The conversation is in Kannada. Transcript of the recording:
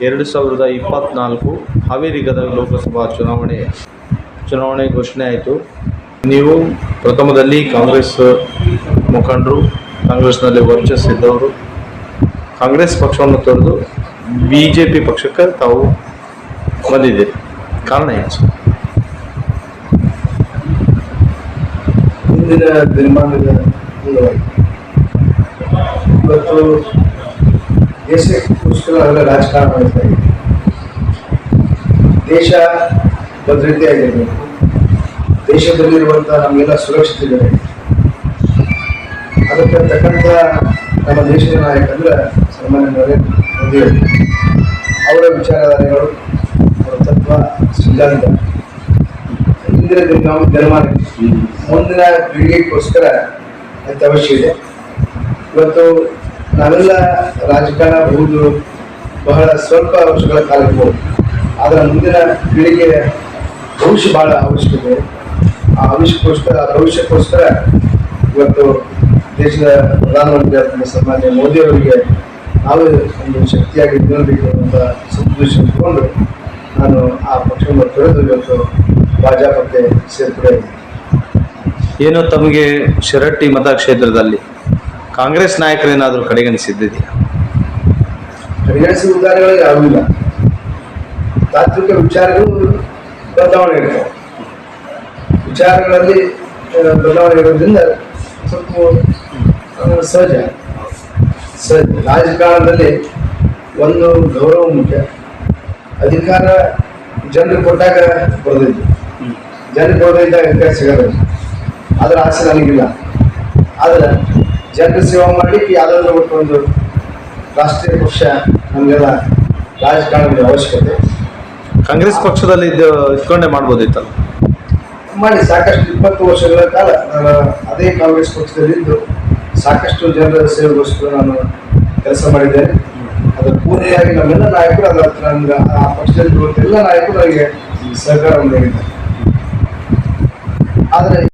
2024 ಹಾವೇರಿ ಗದಗ ಲೋಕಸಭಾ ಚುನಾವಣೆ ಘೋಷಣೆ ಆಯಿತು. ನೀವು ಪ್ರಥಮದಲ್ಲಿ ಕಾಂಗ್ರೆಸ್ ಮುಖಂಡರು, ಕಾಂಗ್ರೆಸ್ನಲ್ಲಿ ವರ್ಚಸ್ಸಿದ್ದವರು ಕಾಂಗ್ರೆಸ್ ಪಕ್ಷವನ್ನು ತೊರೆದು BJP ಪಕ್ಷಕ್ಕೆ ತಾವು ಬಂದಿದ್ದೀರಿ, ಕಾರಣ ಏನು? ಹಿಂದಿನ ದಿನಮಾನದ ಇವತ್ತು ದೇಶಕ್ಕೋಸ್ಕರ ನಾವೆಲ್ಲ ರಾಜಕಾರಣ ಮಾಡ್ತಾ ಇದ್ದೀವಿ. ದೇಶ ಭದ್ರತೆಯಾಗಿರಬೇಕು, ದೇಶದಲ್ಲಿರುವಂಥ ನಮಗೆಲ್ಲ ಸುರಕ್ಷತೆ ಬೇಕು. ಅದಕ್ಕೆ ತಕ್ಕಂಥ ನಮ್ಮ ದೇಶದ ನಾಯಕಂದ್ರೆ ಸನ್ಮಾನ್ಯ ನರೇಂದ್ರ ಮೋದಿಯವರು, ಅವರ ವಿಚಾರಧಾರೆಗಳು, ಅವರ ತತ್ವ ಸಿದ್ಧಾಂತ ಇಂದಿನ ದಿನಮಾನ ಮುಂದಿನ ಪೀಳಿಗೆಗೋಸ್ಕರ ಅತ್ಯವಶ್ಯ ಇದೆ. ಇವತ್ತು ನಾವೆಲ್ಲ ರಾಜಕಾರಣ ಬಹುದು ಬಹಳ ಸ್ವಲ್ಪ ವರ್ಷಗಳ ಕಾಲ ಇರ್ಬೋದು, ಆದರೆ ಮುಂದಿನ ಪೀಳಿಗೆಯ ಭವಿಷ್ಯ ಬಹಳ ಅವಶ್ಯಕತೆ. ಆ ಭವಿಷ್ಯಕ್ಕೋಸ್ಕರ ಇವತ್ತು ದೇಶದ ಪ್ರಧಾನಮಂತ್ರಿ ಸನ್ಮಾನ್ಯ ಮೋದಿಯವರಿಗೆ ನಾವು ಒಂದು ಶಕ್ತಿಯಾಗಿ ನಿಲ್ಲಬೇಕು ಅಂತ ಸಂತೋಷ ಇಟ್ಕೊಂಡು ನಾನು ಆ ಪಕ್ಷವನ್ನು ತೊರೆದು ಇವತ್ತು ಭಾಜಪಕ್ಕೆ ಸೇರ್ಪಡೆ. ಏನು ತಮಗೆ ಶಿರಟ್ಟಿ ಮತಕ್ಷೇತ್ರದಲ್ಲಿ ಕಾಂಗ್ರೆಸ್ ನಾಯಕರೇನಾದರೂ ಕಡೆಗಣಿಸಿದ್ದೀಯಾ? ಕಡೆಗಣಿಸಿದ ಉದಾಹರಣೆಗಳು ಯಾವುದೂ ಇಲ್ಲ. ತಾತ್ವಿಕ ವಿಚಾರಗಳು ಬದಲಾವಣೆ ಇರ್ತವೆ. ವಿಚಾರಗಳಲ್ಲಿ ಬದಲಾವಣೆ ಇರೋದ್ರಿಂದ ಸ್ವಲ್ಪ ಸಹಜ. ರಾಜಕಾರಣದಲ್ಲಿ ಒಂದು ಗೌರವ ಮುಖ್ಯ. ಅಧಿಕಾರ ಜನರಿಗೆ ಕೊಟ್ಟಾಗ ಬರೋದೈತಿ, ಜನರಿಗೆ ಕೊಡೋದಿದ್ದಾಗ ಅಧಿಕಾರ ಸಿಗೋದು. ಅದರ ಆಸೆ ನನಗಿಲ್ಲ. ಆದರೆ ಜನರ ಸೇವೆ ಮಾಡಲಿಕ್ಕೆ ಯಾವುದಾದ್ರೂ ಒಂದು ರಾಷ್ಟ್ರೀಯ ಪಕ್ಷ ನಮಗೆಲ್ಲ ರಾಜಕಾರಣದ ಅವಶ್ಯಕತೆ. ಕಾಂಗ್ರೆಸ್ ಪಕ್ಷದಲ್ಲಿ ಇದ್ಕೊಂಡೇ ಮಾಡ್ಬೋದಿತ್ತಲ್ಲ? ಮಾಡಿ ಸಾಕಷ್ಟು 20 ವರ್ಷಗಳ ಕಾಲ ನಾನು ಅದೇ ಕಾಂಗ್ರೆಸ್ ಪಕ್ಷದಲ್ಲಿದ್ದು ಸಾಕಷ್ಟು ಜನರ ಸೇವೆಗೋಸ್ಕರ ನಾನು ಕೆಲಸ ಮಾಡಿದ್ದೇನೆ. ಅದರ ಪೂರ್ತಿಯಾಗಿ ನಮ್ಮೆಲ್ಲ ನಾಯಕರು ಅದರ ಹತ್ರ ಆ ಪಕ್ಷದಲ್ಲಿ ಎಲ್ಲ ನಾಯಕರು ನನಗೆ ಸಹಕಾರವನ್ನು ನೀಡಿದ್ದಾರೆ. ಆದರೆ